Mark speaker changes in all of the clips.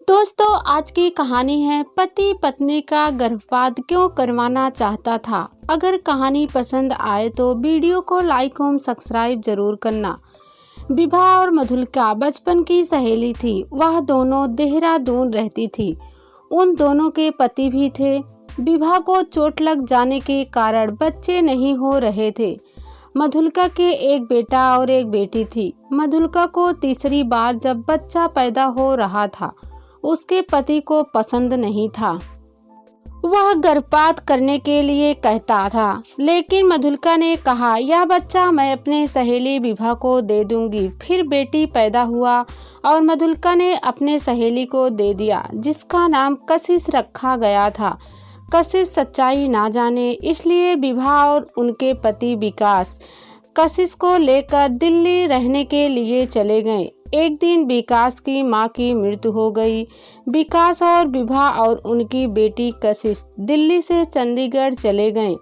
Speaker 1: दोस्तों, आज की कहानी है पति पत्नी का गर्भपात क्यों करवाना चाहता था। अगर कहानी पसंद आए तो वीडियो को लाइक और सब्सक्राइब जरूर करना। विभा और मधुलिका बचपन की सहेली थी। वह दोनों देहरादून रहती थी। उन दोनों के पति भी थे। विभा को चोट लग जाने के कारण बच्चे नहीं हो रहे थे। मधुलिका के एक बेटा और एक बेटी थी। मधुलिका को तीसरी बार जब बच्चा पैदा हो रहा था, उसके पति को पसंद नहीं था। वह गर्भपात करने के लिए कहता था, लेकिन मधुलिका ने कहा, यह बच्चा मैं अपने सहेली विभा को दे दूंगी। फिर बेटी पैदा हुआ और मधुलिका ने अपने सहेली को दे दिया, जिसका नाम कशिश रखा गया था। कशिश सच्चाई ना जाने, इसलिए विभा और उनके पति विकास कशिश को लेकर दिल्ली रहने के लिए चले गए। एक दिन विकास की मां की मृत्यु हो गई। विकास और विभा और उनकी बेटी कशिश दिल्ली से चंडीगढ़ चले गए।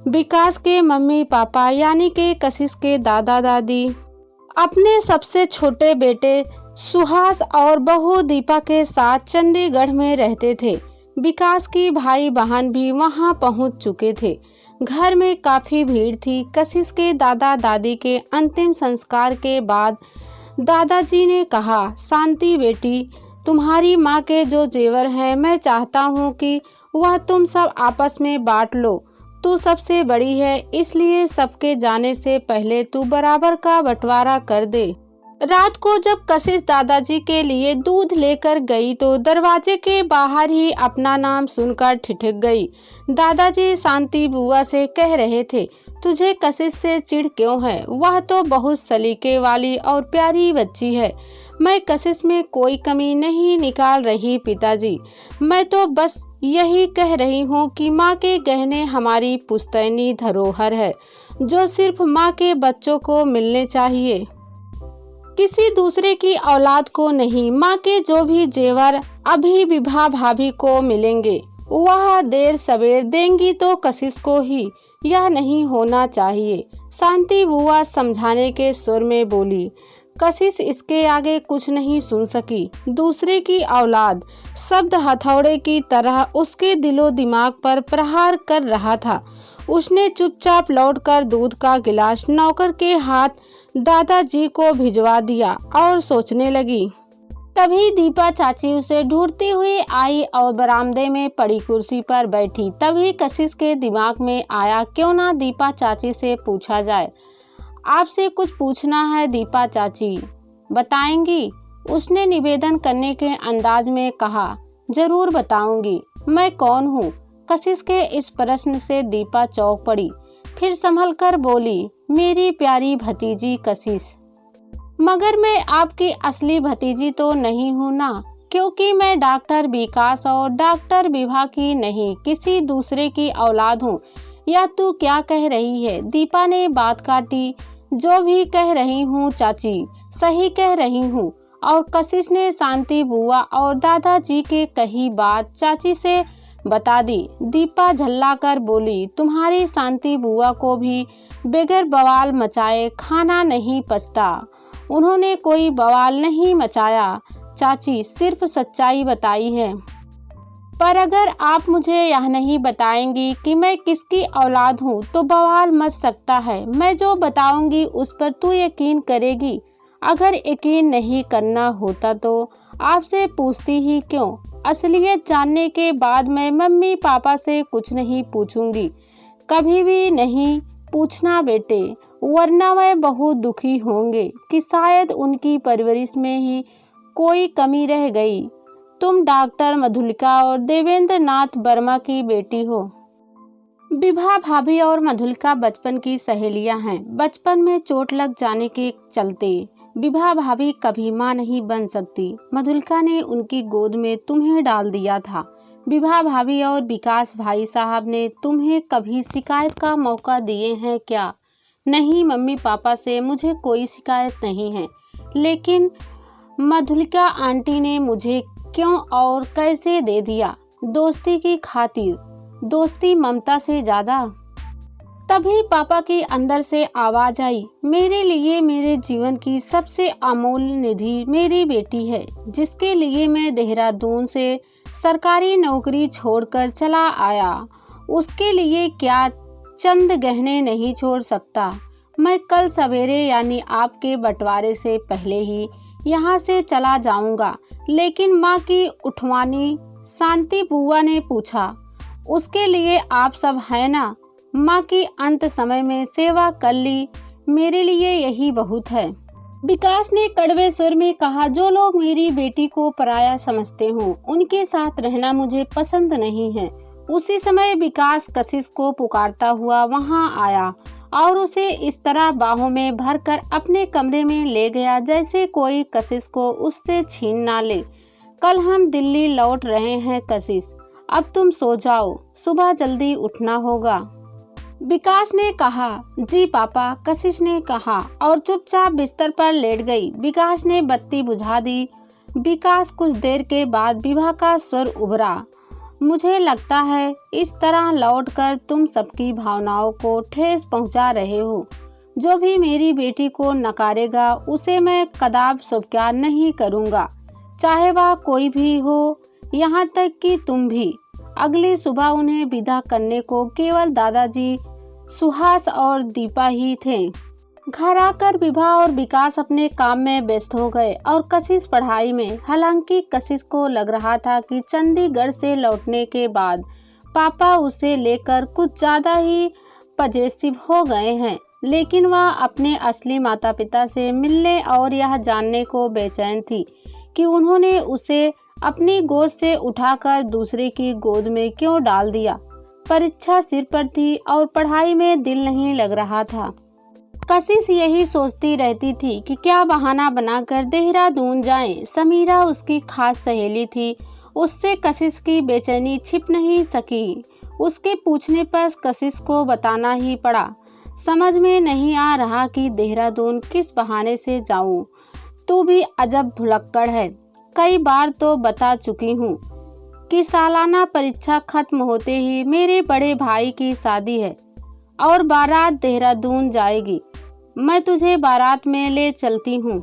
Speaker 1: विकास के मम्मी पापा यानी के कशिश के दादा दादी अपने सबसे छोटे बेटे सुहास और बहू दीपा के साथ चंडीगढ़ में रहते थे। विकास की भाई बहन भी वहां पहुंच चुके थे। घर में काफी भीड़ थी। कशिश के दादा दादी के अंतिम संस्कार के बाद दादाजी ने कहा, शांति बेटी, तुम्हारी माँ के जो जेवर हैं, मैं चाहता हूँ कि वह तुम सब आपस में बांट लो। तू सबसे बड़ी है, इसलिए सबके जाने से पहले तू बराबर का बंटवारा कर दे। रात को जब कशिश दादाजी के लिए दूध लेकर गई तो दरवाजे के बाहर ही अपना नाम सुनकर ठिठक गई। दादाजी शांति बुआ से कह रहे थे, तुझे कशिश से चिढ़ क्यों है? वह तो बहुत सलीके वाली और प्यारी बच्ची है। मैं कशिश में कोई कमी नहीं निकाल रही पिताजी। मैं तो बस यही कह रही हूँ कि माँ के गहने हमारी पुश्तैनी धरोहर है, जो सिर्फ माँ के बच्चों को मिलने चाहिए, किसी दूसरे की औलाद को नहीं। माँ के जो भी जेवर अभी विभा भाभी को मिलेंगे, वह देर सवेर देंगी तो कशिश को ही। यह नहीं होना चाहिए। शांति बुआ समझाने के सुर में बोली। कशिश इसके आगे कुछ नहीं सुन सकी। दूसरे की औलाद शब्द हथौड़े की तरह उसके दिलो दिमाग पर प्रहार कर रहा था। उसने चुपचाप लौटकर दूध का गिलास नौकर के हाथ दादाजी को भिजवा दिया और सोचने लगी। तभी दीपा चाची उसे ढूंढती हुई आई और बरामदे में पड़ी कुर्सी पर बैठी। तभी कशिश के दिमाग में आया, क्यों ना दीपा चाची से पूछा जाए। आपसे कुछ पूछना है दीपा चाची, बताएंगी? उसने निवेदन करने के अंदाज में कहा। जरूर बताऊंगी। मैं कौन हूँ? कशिश के इस प्रश्न से दीपा चौंक पड़ी। फिर संभल कर बोली, मेरी प्यारी भतीजी कशिश। मगर मैं आपकी असली भतीजी तो नहीं हूँ ना, क्योंकि मैं डॉक्टर विकास और डॉक्टर विभा की नहीं, किसी दूसरे की औलाद हूँ। या तू क्या कह रही है? दीपा ने बात काटी। जो भी कह रही हूँ चाची, सही कह रही हूँ। और कशिश ने शांति बुआ और दादाजी के कही बात चाची से बता दी। दीपा झल्ला कर बोली, तुम्हारी शांति बुआ को भी बगैर बवाल मचाए खाना नहीं पचता। उन्होंने कोई बवाल नहीं मचाया चाची, सिर्फ सच्चाई बताई है। पर अगर आप मुझे यह नहीं बताएंगी कि मैं किसकी औलाद हूँ तो बवाल मच सकता है। मैं जो बताऊंगी उस पर तू यकीन करेगी। अगर यकीन नहीं करना होता तो आपसे पूछती ही क्यों? असलियत जानने के बाद मैं मम्मी पापा से कुछ नहीं पूछूंगी। कभी भी नहीं पूछना बेटे, वरना वह बहुत दुखी होंगे कि शायद उनकी परवरिश में ही कोई कमी रह गई। तुम डॉक्टर मधुलिका और देवेंद्र नाथ वर्मा की बेटी हो। विभा भाभी और मधुलिका बचपन की सहेलियां हैं। बचपन में चोट लग जाने के चलते विभा भाभी कभी मां नहीं बन सकती। मधुलिका ने उनकी गोद में तुम्हें डाल दिया था। विभा भाभी और विकास भाई साहब ने तुम्हें कभी शिकायत का मौका दिए हैं क्या? नहीं मम्मी पापा से मुझे कोई शिकायत नहीं है, लेकिन मधुलिका आंटी ने मुझे क्यों और कैसे दे दिया? दोस्ती की खातिर। दोस्ती ममता से ज्यादा? तभी पापा की अंदर से आवाज आई, मेरे लिए मेरे जीवन की सबसे अमूल्य निधि मेरी बेटी है, जिसके लिए मैं देहरादून से सरकारी नौकरी छोड़कर चला आया। उसके लिए क्या चंद गहने नहीं छोड़ सकता। मैं कल सवेरे यानी आपके बंटवारे से पहले ही यहाँ से चला जाऊंगा। लेकिन माँ की उठवानी शांति बुआ ने पूछा, उसके लिए आप सब है ना? माँ की अंत समय में सेवा कर ली, मेरे लिए यही बहुत है। विकास ने कड़वे सुर में कहा, जो लोग मेरी बेटी को पराया समझते हों, उनके साथ रहना मुझे पसंद नहीं है। उसी समय विकास कशिश को पुकारता हुआ वहां आया और उसे इस तरह बाहों में भरकर अपने कमरे में ले गया जैसे कोई कशिश को उससे छीन ना ले। कल हम दिल्ली लौट रहे हैं कशिश, अब तुम सो जाओ, सुबह जल्दी उठना होगा। विकास ने कहा, जी पापा, कशिश ने कहा और चुपचाप बिस्तर पर लेट गई। विकास ने बत्ती बुझा दी। विकास कुछ देर के बाद विभा का स्वर उभरा, मुझे लगता है इस तरह लौटकर तुम सबकी भावनाओं को ठेस पहुंचा रहे हो। जो भी मेरी बेटी को नकारेगा उसे मैं कदाप स्वीकार नहीं करूंगा, चाहे वह कोई भी हो, यहाँ तक कि तुम भी। अगली सुबह उन्हें विदा करने को केवल दादाजी, सुहास और दीपा ही थे। घर आकर विभा और विकास अपने काम में व्यस्त हो गए और कशिश पढ़ाई में। हालांकि कशिश को लग रहा था कि चंडीगढ़ से लौटने के बाद पापा उसे लेकर कुछ ज्यादा ही पजेसिव हो गए हैं, लेकिन वह अपने असली माता पिता से मिलने और यह जानने को बेचैन थी कि उन्होंने उसे अपनी गोद से उठाकर दूसरे की गोद में क्यों डाल दिया। परीक्षा सिर पर थी और पढ़ाई में दिल नहीं लग रहा था। कशिश यही सोचती रहती थी कि क्या बहाना बनाकर देहरादून जाएं। समीरा उसकी खास सहेली थी, उससे कशिश की बेचैनी छिप नहीं सकी। उसके पूछने पर कशिश को बताना ही पड़ा। समझ में नहीं आ रहा कि देहरादून किस बहाने से जाऊं। तू भी अजब भुलक्कड़ है, कई बार तो बता चुकी हूँ कि सालाना परीक्षा खत्म होते ही मेरे बड़े भाई की शादी है और बारात देहरादून जाएगी। मैं तुझे बारात में ले चलती हूँ,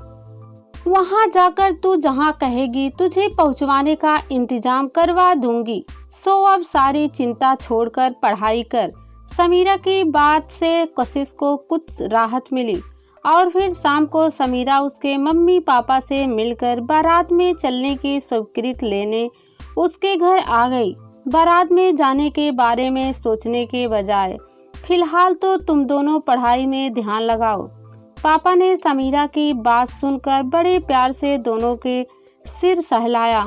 Speaker 1: वहाँ जाकर तू जहाँ कहेगी तुझे पहुँचवाने का इंतजाम करवा दूंगी। सो अब सारी चिंता छोड़कर पढ़ाई कर। समीरा की बात से कशिश को कुछ राहत मिली और फिर शाम को समीरा उसके मम्मी पापा से मिलकर बारात में चलने की स्वीकृति लेने उसके घर आ गई। बारात में जाने के बारे में सोचने के बजाय फिलहाल तो तुम दोनों पढ़ाई में ध्यान लगाओ। पापा ने समीरा की बात सुनकर बड़े प्यार से दोनों के सिर सहलाया।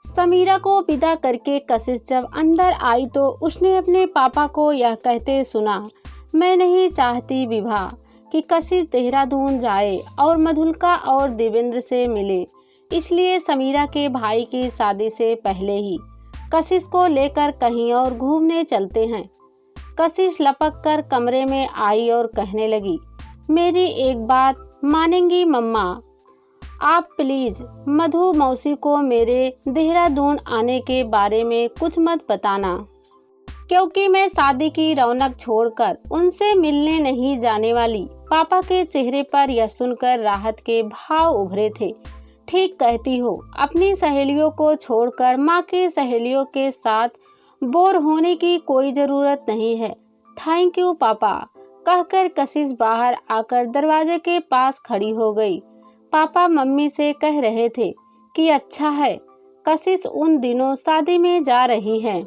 Speaker 1: समीरा को विदा करके कशिश जब अंदर आई तो उसने अपने पापा को यह कहते सुना, मैं नहीं चाहती विभा कि कशिश देहरादून जाए और मधुलिका और देवेंद्र से मिले, इसलिए समीरा के भाई की शादी से पहले ही कशिश को लेकर कहीं और घूमने चलते हैं। कशिश लपक कर कमरे में आई और कहने लगी, मेरी एक बात मानेंगी मम्मा, आप प्लीज मधु मौसी को मेरे देहरादून आने के बारे में कुछ मत बताना, क्योंकि मैं शादी की रौनक छोड़कर उनसे मिलने नहीं जाने वाली। पापा के चेहरे पर यह सुनकर राहत के भाव उभरे थे। ठीक कहती हो, अपनी सहेलियों को छोड़कर माँ की सहेलियों के साथ बोर होने की कोई जरूरत नहीं है। थैंक यू पापा, कहकर कशिश बाहर आकर दरवाजे के पास खड़ी हो गई। पापा मम्मी से कह रहे थे कि अच्छा है कशिश उन दिनों शादी में जा रही है,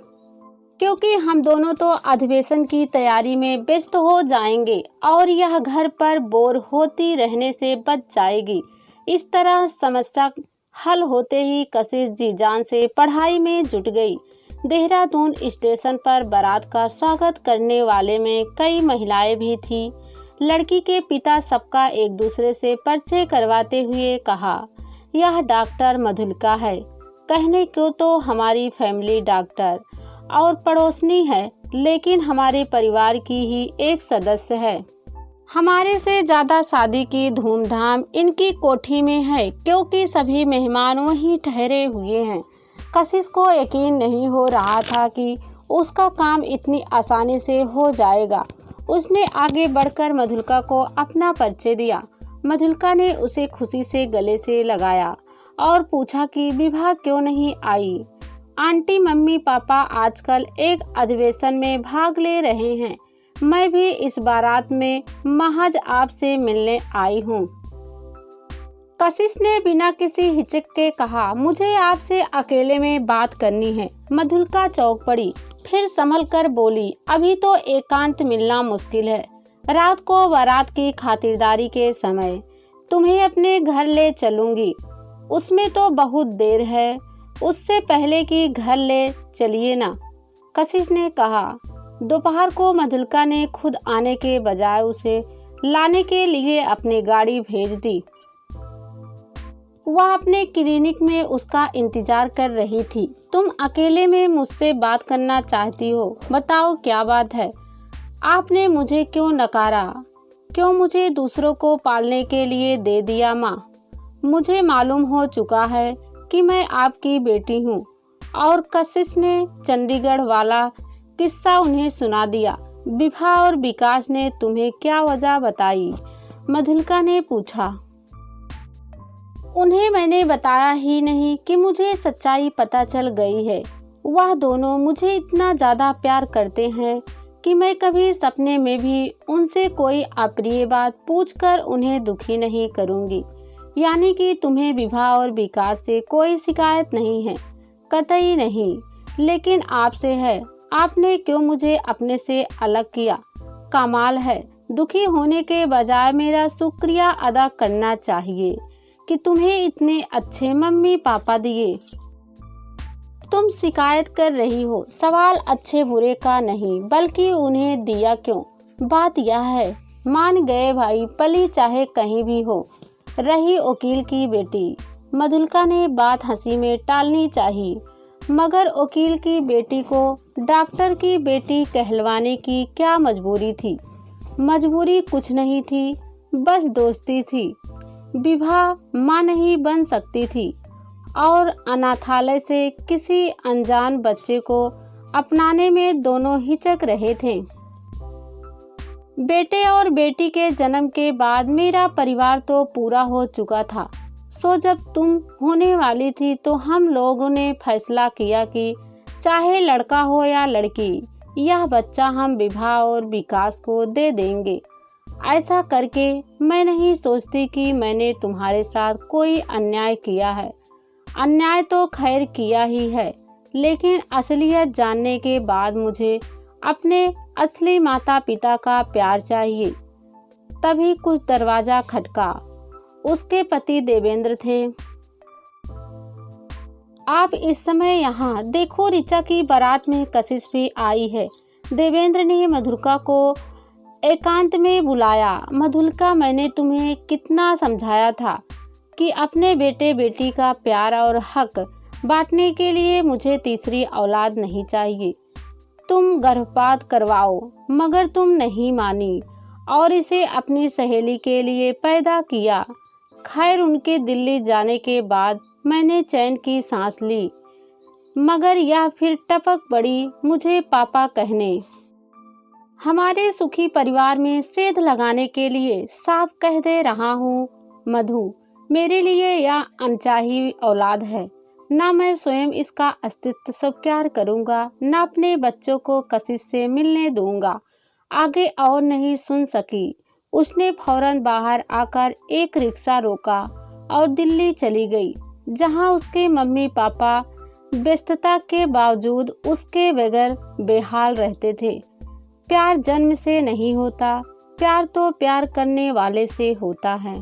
Speaker 1: क्योंकि हम दोनों तो अधिवेशन की तैयारी में व्यस्त हो जाएंगे और यह घर पर बोर होती रहने से बच जाएगी। इस तरह समस्या हल होते ही कशिश जी जान से पढ़ाई में जुट गई। देहरादून स्टेशन पर बारात का स्वागत करने वाले में कई महिलाएं भी थीं। लड़की के पिता सबका एक दूसरे से परिचय करवाते हुए कहा, यह डॉक्टर मधुलिका है, कहने को तो हमारी फैमिली डॉक्टर और पड़ोसनी है, लेकिन हमारे परिवार की ही एक सदस्य है। हमारे से ज्यादा शादी की धूमधाम इनकी कोठी में है, क्योंकि सभी मेहमान वहीं ठहरे हुए हैं। कशिश को यकीन नहीं हो रहा था कि उसका काम इतनी आसानी से हो जाएगा। उसने आगे बढ़कर मधुलिका को अपना परिचय दिया। मधुलिका ने उसे खुशी से गले से लगाया और पूछा कि विभा क्यों नहीं आई। आंटी, मम्मी पापा आजकल एक अधिवेशन में भाग ले रहे हैं। मैं भी इस बारात में महज आपसे मिलने आई हूँ। कशिश ने बिना किसी हिचक के कहा, मुझे आपसे अकेले में बात करनी है। मधुलिका चौंक पड़ी, फिर संभल कर बोली, अभी तो एकांत मिलना मुश्किल है। रात को बारात की खातिरदारी के समय तुम्हें अपने घर ले चलूंगी, उसमें तो बहुत देर है। उससे पहले कि घर ले चलिए ना, कशिश ने कहा। दोपहर को मधुलिका ने खुद आने के बजाय उसे लाने के लिए अपनी गाड़ी भेज दी। वह अपने क्लिनिक में उसका इंतजार कर रही थी। तुम अकेले में मुझसे बात करना चाहती हो, बताओ क्या बात है? आपने मुझे क्यों नकारा? क्यों मुझे दूसरों को पालने के लिए दे दिया? माँ, मुझे मालूम हो चुका है कि मैं आपकी बेटी हूँ। और कशिश ने चंडीगढ़ वाला किस्सा उन्हें सुना दिया। विभा और विकास ने तुम्हें क्या वजह बताई? मधुलिका ने पूछा। उन्हें मैंने बताया ही नहीं कि मुझे सच्चाई पता चल गई है। वह दोनों मुझे इतना ज़्यादा प्यार करते हैं कि मैं कभी सपने में भी उनसे कोई अप्रिय बात पूछकर उन्हें दुखी नहीं करूँगी। यानी कि तुम्हें विभा और विकास से कोई शिकायत नहीं है? कतई नहीं, लेकिन आपसे है। आपने क्यों मुझे अपने से अलग किया? कमाल है, दुखी होने के बजाय मेरा शुक्रिया अदा करना चाहिए कि तुम्हें इतने अच्छे मम्मी पापा दिए। तुम शिकायत कर रही हो, सवाल अच्छे बुरे का नहीं बल्कि उन्हें दिया क्यों। बात यह है, मान गए भाई, पली चाहे कहीं भी हो। रही वकील की बेटी, मधुलिका ने बात हंसी में टालनी चाहिए, मगर वकील की बेटी को डॉक्टर की बेटी कहलवाने की क्या मजबूरी थी? मजबूरी कुछ नहीं थी, बस दोस्ती थी। विभा माँ नहीं बन सकती थी और अनाथालय से किसी अनजान बच्चे को अपनाने में दोनों हिचक रहे थे। बेटे और बेटी के जन्म के बाद मेरा परिवार तो पूरा हो चुका था। सो जब तुम होने वाली थी तो हम लोगों ने फैसला किया कि चाहे लड़का हो या लड़की, यह बच्चा हम विभा और विकास को दे देंगे। ऐसा करके मैं नहीं सोचती कि मैंने तुम्हारे साथ कोई अन्याय किया है। अन्याय तो खैर किया ही है, लेकिन असलियत जानने के बाद मुझे अपने असली माता पिता का प्यार चाहिए। तभी कुछ दरवाजा खटका। उसके पति देवेंद्र थे। आप इस समय यहाँ देखो, ऋचा की बारात में कशिश भी आई है। देवेंद्र ने मधुलिका को एकांत में बुलाया। मधुलिका, मैंने तुम्हें कितना समझाया था कि अपने बेटे बेटी का प्यार और हक बांटने के लिए मुझे तीसरी औलाद नहीं चाहिए। तुम गर्भपात करवाओ, मगर तुम नहीं मानी और इसे अपनी सहेली के लिए पैदा किया। खैर, उनके दिल्ली जाने के बाद मैंने चैन की सांस ली, मगर यह फिर टपक पड़ी मुझे पापा कहने। हमारे सुखी परिवार में सेंध लगाने के लिए साफ कह दे रहा हूँ मधु, मेरे लिए यह अनचाही औलाद है। ना मैं स्वयं इसका अस्तित्व स्वीकार करूँगा, न अपने बच्चों को कशिश से मिलने दूंगा। आगे और नहीं सुन सकी। उसने फौरन बाहर आकर एक रिक्शा रोका और दिल्ली चली गई, जहां उसके मम्मी पापा व्यस्तता के बावजूद उसके बगैर बेहाल रहते थे। प्यार जन्म से नहीं होता, प्यार तो प्यार करने वाले से होता है।